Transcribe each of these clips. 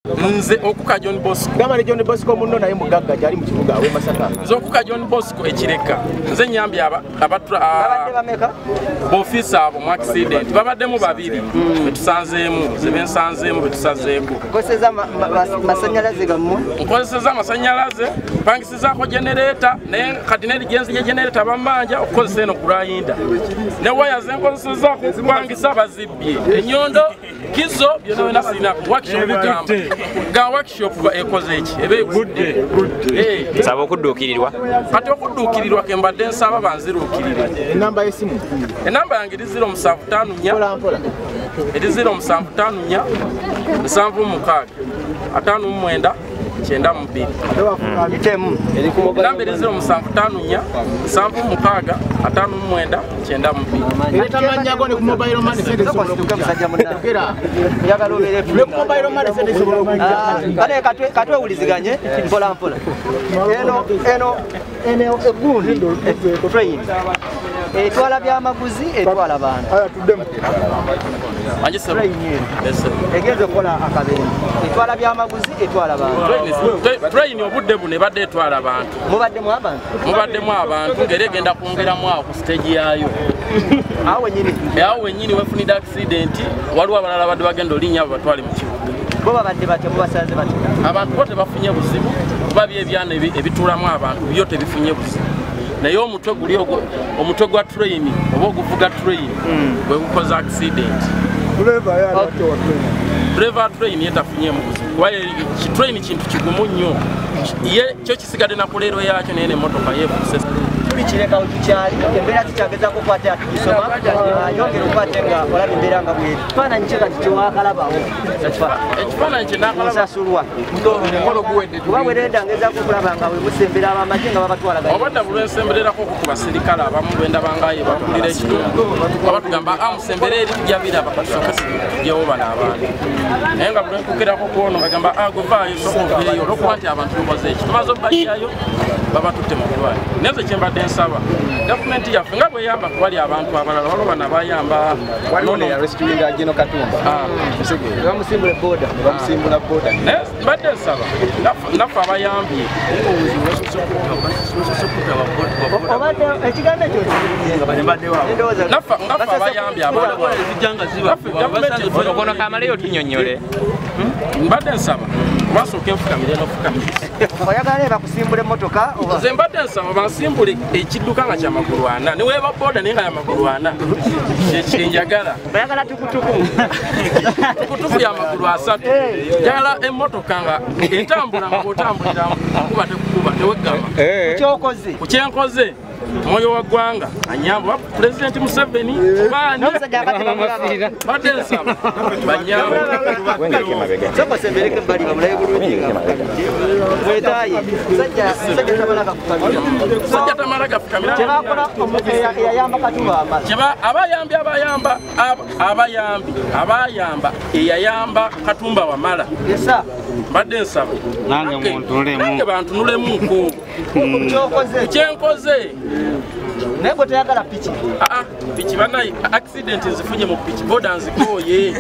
Nze okuka John Bosco. Gama ni John Bosco munno naye mugagga jali mu kibuga we Masaka. Nze okuka John Bosco ekireka. Nze nyambye abatra babadde bameka officer abo mu accident. Babaddemu babiri. Betusanzeemu, ze bensanzeemu betusazeeko. Koseza masanyalaze gamu. Nkozesa masanyalaze, pangisizaako generator naye kati ne ligenzi ye generator bamanja okukozesa eno kulayinda. Ne waya zenkozesa kupangisa bazibbye. Enyondo kizo byonna sina workshop bigamba. Ga workshop ekoze eki ebe gudde. Saba okudduukirirwa. Kati okudduukirirwa ke mbadde nsaba banziruukirire. Enamba y'essimu. Enamba yange eri 0754 Mpola mpola. eri 0754 76 59 92. Bitemu. Eri ku namba eri 0754 76 59 92. Eri tamanya gone ku mobile money sende sobola musajja munna. Yagala obere ku mobile money sende sobola okujja. Kale katwe uliziganye mpola mpola. Eno egundi train. Etwala byamaguzi etwala abantu. Aya tuddemu. Manje sebo. Egeze kola akabenzi. Etwala byamaguzi etwala abantu. Train obudde bune badde etwala abantu. Mubaddemu abantu. Mubaddemu abantu ngere genda kwongeramu awo ku stage yayo. Awo nyini. Awo wenyini wefunida accident waliwo abalala badde bagenda olinya batwale mu kibuga. Bo babadde bate mubasaze bate. Abantu bote bafunye buzibu kuba byebyana ebitulamu abantu byo tebifunye buzibu. Naye omutwe guli omutwe gwa train oba oguvuga train bwe gukoza accident. Driver train yetafunye mu buzibu. Waye train kintu kigumu nnyo. Ye kyo kisigadde na kulero yakyo nene motoka yefuse. Kireka ukichali embera kichageza kukwata atisoma yongera ukwate nga olabi embera nga bwe fana ncheka kiwakalaba ekifana nche nakalaba sulwa ngolo kuwedde tubawedde ngeza kukulaba nga we musembera abamajinga babatwala gayi obadde bulensembera ko ku basirikale abamu benda bangaye bakulira ekitundu abatugamba amusembera eri tujabira abakasokasi jewo bana abantu naye nga bulenkukira ko kuono bagamba aguvaayo sokoveyo lokwati abantu bakoze ekitumazo bakiyayo babatutte mu kulwali neze kyembadde nsaba government yaffe nga bwe yamba kubali abantu abalala waliwo bana bayamba waliwo ya rescuing Ageno Katumba bamusimbula boda bamusimbula boda mbadde nsaba naffe abayambye ekigambo ekyo naffe abayambye Okono kamaleyo tunyonyole. mbadde nsaba basooka enfukamire n'ofukamire oyagala bakusimbula emmotoka nze mbadde nsaba bansimbule ekidduka nga kyamagulu 4 ne weeba boda naye nga yamagulu 4 ekyenjagala oyagala tukutuku tukutuku yamagulu 3 njagala emmotoka nga entambula nga bw'otambulira kuba tekukuba teweggama kyokoze ku kyenkoze Moyo wa gwanga anyamba President Museveni bani badde nsaba banyamba soko sembereke bali bamulaye bulungi wetaye sajja tamalaka kukamira tebakola yayamba Katumba amala cheba abayamba eyayamba Katumba wamala yesa badde nsaba Nange muntu nulemu nange bantu nulemu ko kyenkoze nego teyagala pichi pichi banayi accident zifunye mu pichi boda nzikoye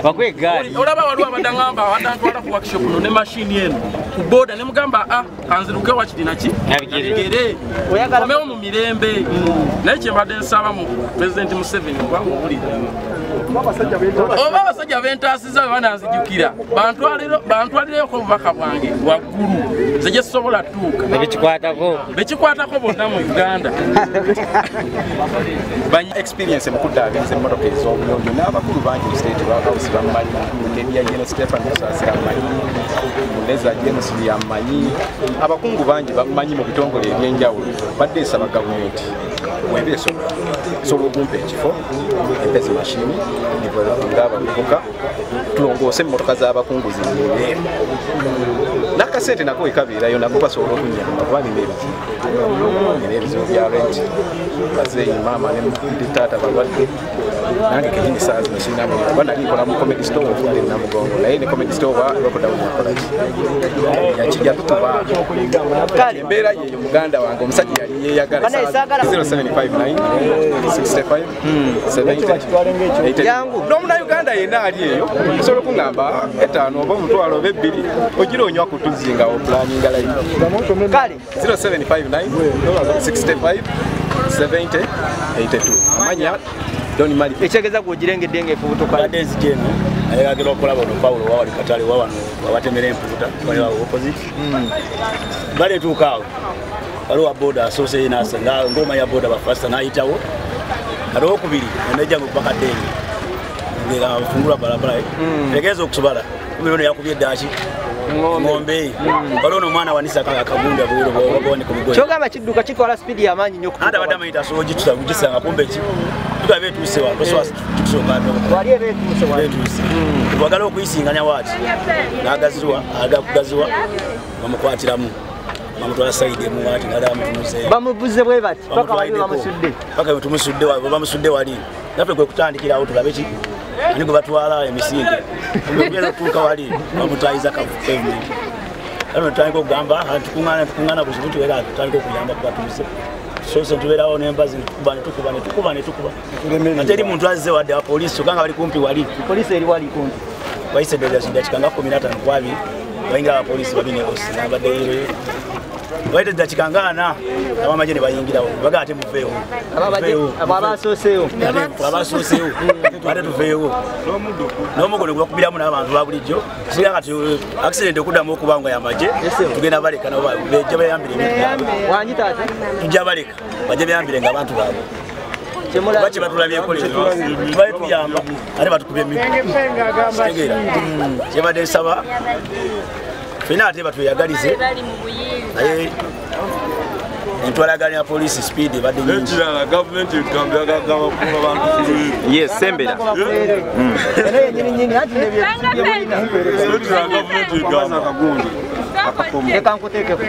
bakwe gari olaba waliwo abadangamba abadantwala ku workshop no ne machine eno ku boda ne mugamba kanziruke wakidina ki nabigere omewo mu mirembe naye kyembadde nsaba mu President Museveni kubanga obulira oba abasajja bentaasiza bwe bananzijukira bantwalireko obubaka bwange waggulu nze gye sisobola tuuka bekikwatako bonna mu Uganda experience mukuddaabiriza emmotoka ez'obuyonjo n'abakulu bangi mu state house bamanyi Nebia James Stephen Musasi amanyi Muleza James yamanyi abakungu bangi bamanyi mu bitongole ebyenjawulo badde nsaba gavumenti webeeso sobola okumpa ekifo empezi mashini ng'abavubuka tulongoose emmotoka z'abakungu zinyire n'akasente nako wekabeerayo nako basobola okunyamba kuba nina ebizibu bya rent bazeeyi maama ne taata balwadde nange kenyini saa zino sirina muliro kuba nali nkola mu comedy store ali Namugongo naye ne comedy store lockdown yakolaki yakijja tutuba embeera yeyo muganda wange omusajja yali yeeyagala 0759 65 70 yangu n'omuna Uganda yenna ali eyo osobola okungamba etaano oba omutwalo oba ebbiri ogira onywa kutuzinga opulaninga live kale 0759 65 70 82 amanya Doni Mali ekyegeza gwogirengedde ng'efubutuka badezi jeno ayagala okulaba ono Paulo wawali katale wawano wabatemera emputa wali wa opposite baleetuuka awo waliwo boda asoose nasa ngoma ya boda bafasta n'ayitawo kati owokubiri enejja mu bakadeni nga afungula balabala tegeeza okusobala kumiro yakubye eddaaki ngombe balono mwana wanisa akagunda bwero bwone kubigoye kyogamba kidduka kitwala speed y'amaanyi nnyo hata badama itasoji tutabujisanga kumbe ki tubabe tusewa toswa tusoka wali ebeetuse wali twagala okuyisinganya wati n'agaziwa agakugaziwa bamukwatiramu bamutwala saidi mu wati ngadamu tumuze bamubuze bwe bati paka wali bamusudde paka tumusudde bamusudde wali nafe kwe kutandikira awo tulabe ki niko batwala emisinde ngero tuka wali bamutayiza ka pavement ano taniko gamba tukungana kuzibuti wera taniko kuyamba kwa tumise so tuberawo nembazi tukubane ateri muntu azze wadde police kanga bali kumpi wali police eri wali kumpi waise doja shinda chikanga 15 kwabi wainga police babine bosi nabadde waite dachikangana abamajene bayingirawo bagate muveewo ababasoseewo bade tuveewo n'omugono gwakubiramu n'abantu babulijjo sira kati accident okuddamu okubanga yamaje tugenda baleka nabo bejja bayambire ebintu wanyi taata tujja baleka bajja bayambire nga abantu baabwe bachi batulabyeko leero tubaye tuyamba ate batukubye emikutu kyebadde nsaba fena ate batweyagalize naye entwalagana ya police speed badde nyingi government ekambya gagamba kuba bantu yes sembera era yenyini nyingi ati nebyo government ekamba kagundi reka nkuteekeko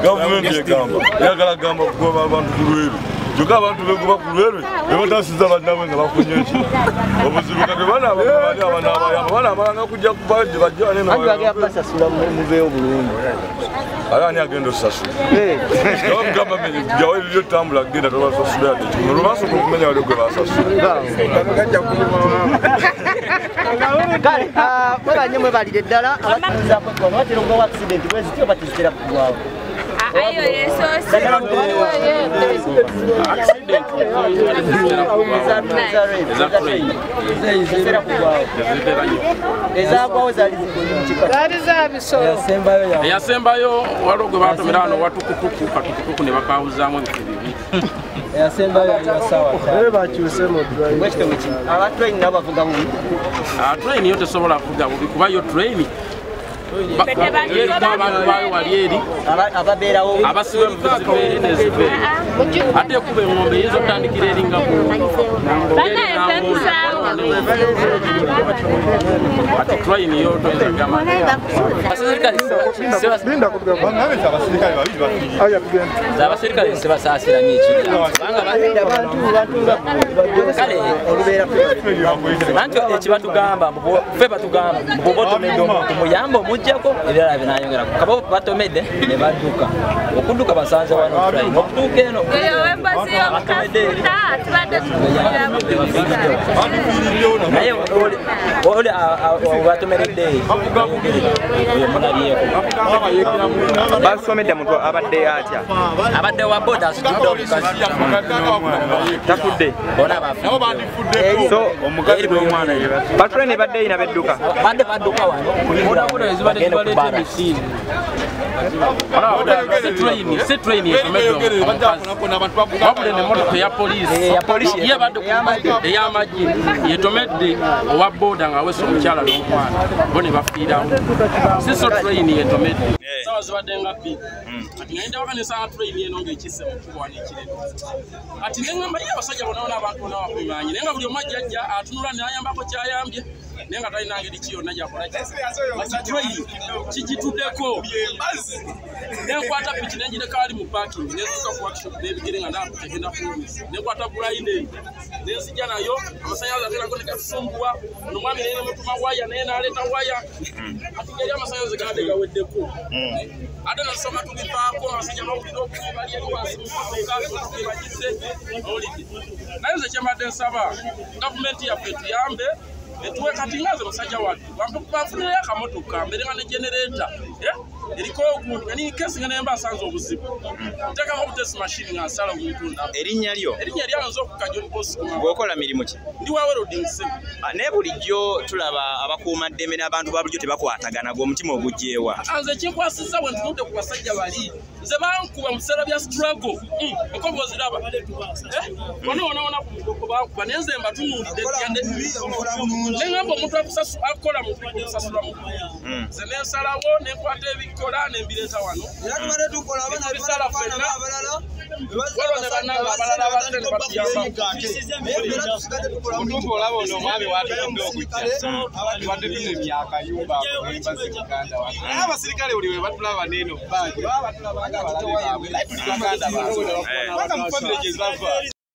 government ekamba yagala gamba kugoba abantu kulweru kyokka abantu begoba kulweru bebatasiza bannaabwe nga bafunye eki obuzibu kati bana abalanga kujja kubajje bajjabasasula muveewo bulungi ala ani agenda osasula gamba jawo ebyo tambula genda tobasasula yadde kino olwobasooka okumenya wali gwe basasula kale mwebanye mwebalire ddala abatira okubawo accident bwezityo batizitera kugwawo ayo yesosi eyasembayo waliwo gwe batomera wano watukutuku katukutuku ne bakawuzaamu ebintu bibi eyasembayo abatrain nabo bavuga bubi train yo tesobola kuvuga bubi kuba yo train abantu bayo wali eri ababeerawo abasibe muzibeere nezibeere ate ekuba engombe yinza okutandikira eringa ati train yo toyinza gamba abaserikale sebasaasira nanti ekibatugamba fe batugamba bobotomedde omuntu muyamba omujjako ebirala binayongerako kaba batomedde ne badduka okudduka basanze wano okutuuka eno naye oli batomeredde munabyeko basomedde muntu abadde atya abadde wa boda asitudde omukazi takudde bona bafudde so omukazi n'omwana patrone badde ina bedduka badde badduka wano bodaboda ezibadde zibaleta emisinde se train yetomedde wabule n'emmotoka eya poliisi yebadde ey'amagye yetomedde owa boda nga wesa omukyala n'omwana bo ne bafiirawo si so train yetomedde sawa zibadde nga bbiri ati ngayinda wakanesaa train eno ng'ekisse mukuwa n'ekirebe ati neŋŋamba ye abasajja bona bona abantu bona bakuŋŋaanye naye nga buli omu ajja atunula n'ayambako kyayambye naye nga talina ngeri ki yonna gyakola kigituddeko nenkwata piki nenjireka ali mu parking nezuka ku workshop n'ebigere nga ndaba tegenda kuwumiza nenkwata bulayini nenzija nayo amasanyalaze aterako negatusumbuwa nomwami naye nemutuma waya naye naleeta waya atugeri amasanyalaze gade gaweddeko ate nasoma tubivaako abasajja bawulira okubi bali eri wansi mukabagise olidde naye nze kyembadde nsaba gavumenti yaffe tuyambe etuwe kati ngaze musajja wattu banfunirayo akamotoka mbere nga ne genereta eriko ogundu nga ninkesi nga nemba asanze obuzibu ntekako obutesi mashini nga nsala omutunda erinnya lyo nze okukajja oliposi ng'okola mirimu ki ndi wawe loading center naye bulijjo tulaba abakuumaddembe n'abantu ba bulijjo tebakwatagana gw'omutima ogugyewa nze kinkwasizza bwe ntunudde ku basajja bali nze bankuba mu biseera bya struggle enkobo oziraba wona ku mugogo bankuba naye nze mbatunuulidde neŋŋamba omuntu akola mu kusasula mu nze nensalawo nenkwata ebikola nembireeta wano ebisala ffenna waliwo ne bannanga abalala abadde ne batuyamba olaba ono omwami watudde okujja wadde tuna emyaka yumba abasirikale buli we batulaba neeno baba batulaba nga abalabe baabwe tuli baganda baabwe baka mu famire gye zava